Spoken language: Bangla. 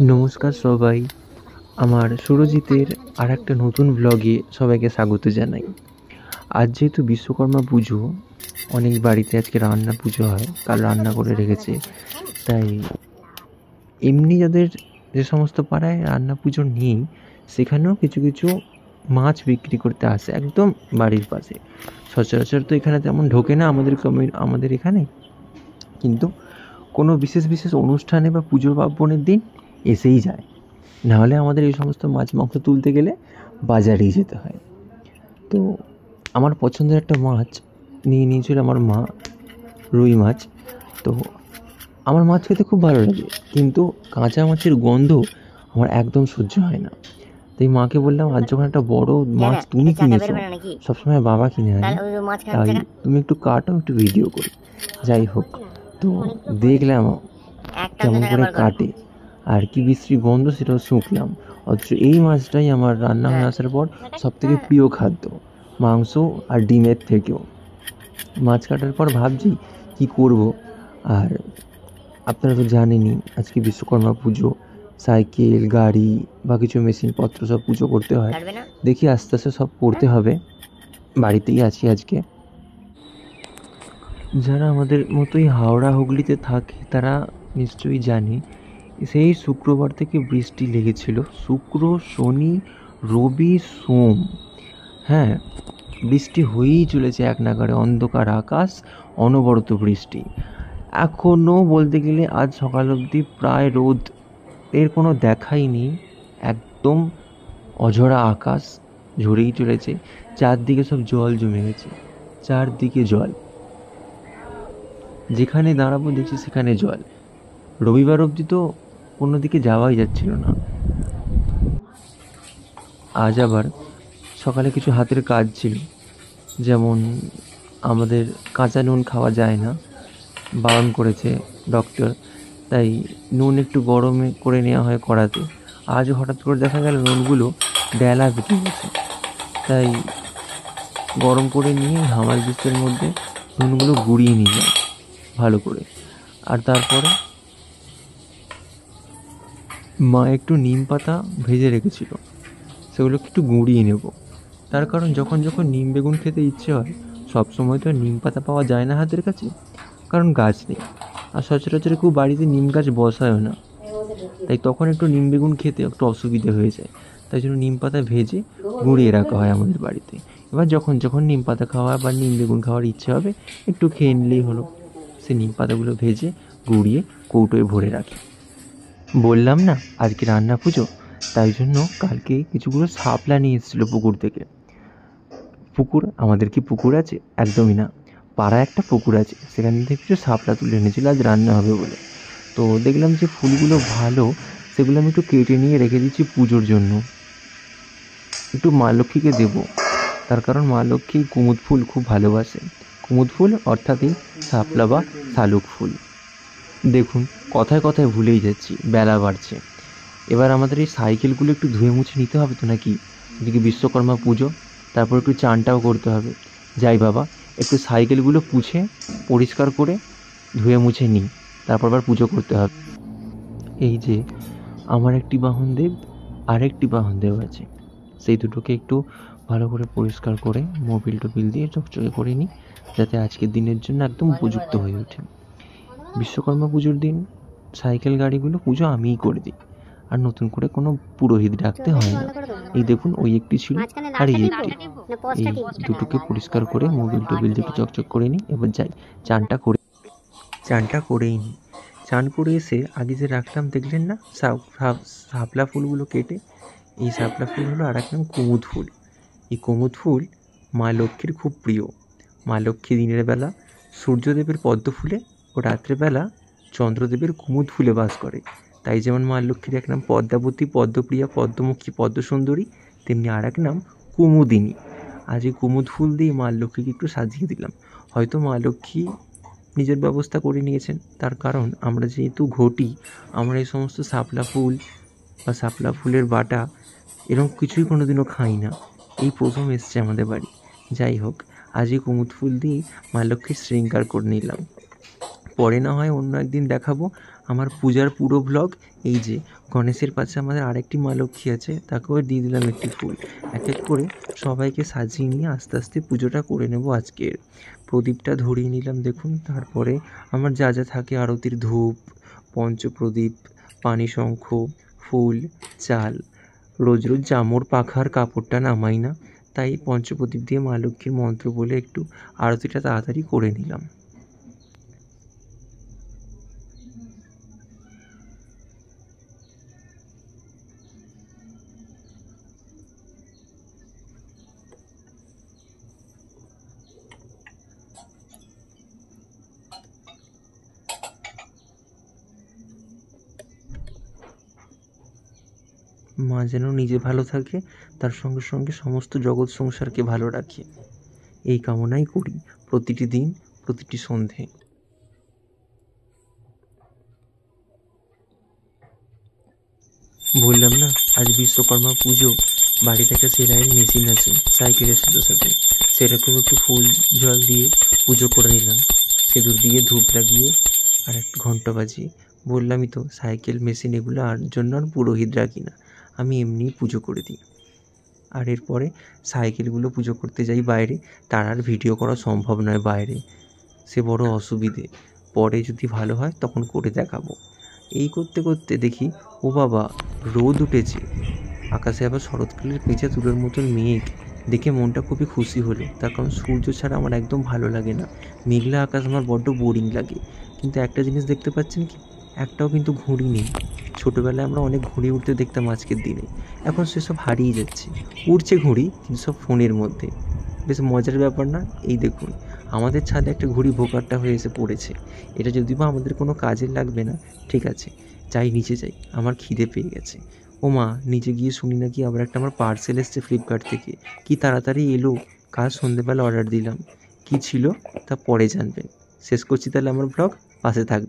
নমস্কার সবাই। আমার সুরজিতের আরেকটা নতুন ভ্লগে সবাইকে স্বাগত জানাই। আজ যেহেতু বিশ্বকর্মা পুজো, অনেক বাড়িতে আজকে রান্না পুজো হয়, কাল রান্না করে রেখেছে। তাই এমনি যাদের যে সমস্ত পাড়ায় রান্না পুজো নেই, সেখানেও কিছু কিছু মাছ বিক্রি করতে আসে একদম বাড়ির পাশে। সচরাচর তো এখানে তেমন ঢোকে না আমাদের এখানে, কিন্তু কোনো বিশেষ বিশেষ অনুষ্ঠানে বা পুজো পার্বণের দিন এসেই যায়। নাহলে আমাদের এই সমস্ত মাছ মাংস তুলতে গেলে বাজারেই যেতে হয়। তো আমার পছন্দের একটা মাছ নিয়ে নিয়েছিল আমার মা, রুই মাছ। তো আমার মাছ খেতে খুব ভালো লাগে, কিন্তু কাঁচা মাছের গন্ধ আমার একদম সহ্য হয় না। তাই মাকে বললাম, আজ যখন একটা বড় মাছ তুমি কিনেছো, সবসময় বাবা কিনে আনে, তাই তুমি একটু কাটো, একটু ভিডিও করো। যাই হোক, তো দেখলাম কেমন করে কাটে, আর কি বিশ্রী গন্ধ সেটাও শুঁকলাম। অথচ এই মাছটাই আমার রান্না হয়ে আসার পর সবথেকে প্রিয় খাদ্য, মাংস আর ডিমের থেকেও। মাছ কাটার পর ভাবছি কি করব। আর আপনারা তো জানেনই, আজকে বিশ্বকর্মা পুজো, সাইকেল, গাড়ি বা কিছু মেশিনপত্র সব পুজো করতে হয়। দেখি আস্তে আস্তে সব করতে হবে। বাড়িতেই আছি আজকে। যারা আমাদের মতোই হাওড়া হুগলিতে থাকে তারা নিশ্চয়ই জানে, সেই শুক্রবার থেকে বৃষ্টি লেগেছিল। শুক্র, শনি, রবি, সোম, হ্যাঁ, বৃষ্টি হয়েই চলেছে এক নাগাড়ে, অন্ধকার আকাশ, অনবরত বৃষ্টি। এখনও বলতে গেলে আজ সকাল অবধি প্রায় রোদ এর কোনো দেখাই নেই। একদম অঝরা আকাশ, ঝরেই চলেছে। চারদিকে সব জল জমে গেছে, চারদিকে জল। যেখানে দাঁড়াবো দেখছি সেখানে জল। রবিবার অবধি তো কোনো দিকে যাওয়াই যাচ্ছিল না। আজ আবার সকালে কিছু হাতের কাজ ছিল, যেমন আমাদের কাঁচা নুন খাওয়া যায় না, বারণ করেছে ডক্টর। তাই নুন একটু গরমে করে নেওয়া হয় কড়াতে। আজ হঠাৎ করে দেখা গেল নুনগুলো ডেলা পেকে গেছে। তাই গরম করে নিয়ে হামাল দিস্তার মধ্যে নুনগুলো গুঁড়িয়ে নিলাম ভালো করে। আর তারপরে মা একটু নিম পাতা ভেজে রেখেছিল, সেগুলোকে একটু গুঁড়িয়ে নেব। তার কারণ যখন যখন নিম বেগুন খেতে ইচ্ছে হয়, সব সময় তো আর নিম পাতা পাওয়া যায় না হাতের কাছে, কারণ গাছ নেই। আর সচরাচর কেউ বাড়িতে নিম গাছ বসায়ও না, তাই তখন একটু নিম বেগুন খেতে একটু অসুবিধে হয়ে যায়। তাই জন্য নিম পাতা ভেজে গুঁড়িয়ে রাখা হয় আমাদের বাড়িতে। এবার যখন যখন নিম পাতা খাওয়া বা নিম বেগুন খাওয়ার ইচ্ছে হবে, একটু খেয়ে নিলেই হলো। সে নিম পাতাগুলো ভেজে গুঁড়িয়ে কৌটোয় ভরে রাখি। বললাম না আজকে রান্না পুজো, তাই জন্য কালকে কিছুগুলো শাপলা নিয়ে এসেছিলো পুকুর থেকে। পুকুর, আমাদের কি পুকুর আছে? একদমই না। পাড়ায় একটা পুকুর আছে, সেখান থেকে কিছু শাপলা তুলে এনেছিল আজ রান্না হবে বলে। তো দেখলাম যে ফুলগুলো ভালো, সেগুলো আমি একটু কেটে নিয়ে রেখে দিচ্ছি পুজোর জন্য, একটু মা লক্ষ্মীকে দেবো। তার কারণ মা লক্ষ্মী কুমুদ ফুল খুব ভালোবাসে। কুমুদ ফুল অর্থাৎ এই শাপলা বা শালুক ফুল। দেখুন, কথায় কথায় ভুলেই যাচ্ছি, বেলা বাড়ছে। এবার আমাদের এই সাইকেলগুলো একটু ধুয়ে মুছে নিতে হবে তো নাকি? এদিকে বিশ্বকর্মা পুজো, তারপর একটু চানটাও করতে হবে। যাই বাবা, একটু সাইকেলগুলো পুছে পরিষ্কার করে ধুয়ে মুছে নিই, তারপর আবার পুজো করতে হবে। এই যে আমার একটি বাহনদেব, আরেকটি বাহনদেব আছে, সেই দুটোকে একটু ভালো করে পরিষ্কার করে মোবিল টোবিল দিয়ে চকচকে করে নিই, যাতে আজকের দিনের জন্য একদম উপযুক্ত হয়ে ওঠে। বিশ্বকর্মা পুজোর দিন সাইকেল গাড়িগুলো পুজো আমিই করে দিই, আর নতুন করে কোনো পুরোহিত ডাকতে হয় না। এই দেখুন, ওই একটি ছিল আর এই একটি, এই দুটোকে পরিষ্কার করে মোবিল টোবিল দিয়ে একটু চকচক করে নিই। এবার যাই চানটা করেই নিই। চান করে এসে আগে যে রাখলাম দেখলেন না শাপলা ফুলগুলো কেটে, এই শাপলা ফুল হলো আর এক নাম কুমুদ ফুল। এই কুমুদ ফুল মা লক্ষ্মীর খুব প্রিয়। মা লক্ষ্মী দিনের বেলা সূর্যদেবের পদ্ম ফুলে ও রাত্রেবেলা চন্দ্রদেবের কুমুদ ফুলে বাস করে। তাই যেমন মা লক্ষ্মীর এক নাম পদ্মাবতী, পদ্মপ্রিয়া, পদ্মমুখী, পদ্মসুন্দরী, তেমনি আর এক নাম কুমুদিনী। আজ এই কুমুদ ফুল দিয়ে মা লক্ষ্মীকে একটু সাজিয়ে দিলাম। হয়তো মা লক্ষ্মী নিজের ব্যবস্থা করে নিয়েছেন, তার কারণ আমরা যেহেতু ঘটি, আমরা এই সমস্ত শাপলা ফুল বা শাপলা ফুলের বাটা এরকম কিছুই কোনো দিনও খাই না, এই প্রথম এসছে আমাদের বাড়ি। যাই হোক, আজ এই কুমুদ ফুল দিয়েই মা লক্ষ্মীর শৃঙ্গার করে নিলাম। পরে না হয় অন্য একদিন দেখাবো আমার পূজার পুরো ভ্লগ। এই যে গণেশের পাশে আমাদের আরেকটি মা লক্ষ্মী আছে, তাকেও দিয়ে দিলাম একটি ফুল। এক এক করে সবাইকে সাজিয়ে নিয়ে আস্তে আস্তে পুজোটা করে নেব আজকের। প্রদীপটা ধরিয়ে নিলাম দেখুন। তারপরে আমার যা যা থাকে আরতির ধূপ, পঞ্চপ্রদীপ, পানি শঙ্খ, ফুল, চাল। রোজ রোজ জামর পাখার কাপড়টা নামাই না, তাই পঞ্চপ্রদীপ দিয়ে মা লক্ষ্মীর মন্ত্র বলে একটু আরতিটা তাড়াতাড়ি করে নিলাম। মা যেন নিজে ভালো থাকে, তার সঙ্গে সঙ্গে সমস্ত জগৎ সংসারকে ভালো রাখে, এই কামনাই করি প্রতিটি দিন, প্রতিটি সন্ধে। বললাম না আজ বিশ্বকর্মা পুজো, বাড়িতে একটা সেলাইয়ের মেশিন আছে সাইকেলের সাথে সাথে, সেরকম একটু ফুল জল দিয়ে পুজো করে নিলাম, সিঁদুর দিয়ে ধূপ লাগিয়ে আর একটা ঘন্টা বাজিয়ে। বললামই তো সাইকেল মেশিন এগুলো আর জন্য আর পুরোহিত রাখি না, আমি এমনিই পুজো করে দিই। আর এরপরে সাইকেলগুলো পুজো করতে যাই বাইরে, তার আর ভিডিও করা সম্ভব নয় বাইরে, সে বড় অসুবিধে। পরে যদি ভালো হয় তখন করে দেখাবো। এই করতে করতে দেখি ও বাবা, রোদ উঠেছে, আকাশে আবার শরৎকালের পেঁচা তুলোর মতন মেঘ। দেখে মনটা খুবই খুশি হলো, তার কারণ সূর্য ছাড়া আমার একদম ভালো লাগে না, মেঘলা আকাশ আমার বড্ড বোরিং লাগে। কিন্তু একটা জিনিস দেখতে পাচ্ছেন কি, একটাও কিন্তু ঘুড়ি নেই। ছোটোবেলায় আমরা অনেক ঘুড়ি উঠতে দেখতাম আজকের দিনে, এখন সেসব হারিয়ে যাচ্ছে। উড়ছে ঘুড়ি কিন্তু সব ফোনের মধ্যে। বেশ মজার ব্যাপার না? এই দেখুন আমাদের ছাদে একটা ঘুড়ি ভোকারটা হয়ে এসে পড়েছে। এটা যদিও বা আমাদের কোনো কাজে লাগবে না, ঠিক আছে যাই নিচে যাই, আমার খিদে পেয়ে গেছে। ও মা, নিচে গিয়ে শুনি নাকি আবার একটা আমার পার্সেল এসছে ফ্লিপকার্ট থেকে, কি তাড়াতাড়ি এলো, কাল সন্ধেবেলা অর্ডার দিলাম। কি ছিল তা পরে জানবেন। শেষ করছি তাহলে আমার ব্লগ, পাশে থাকবেন।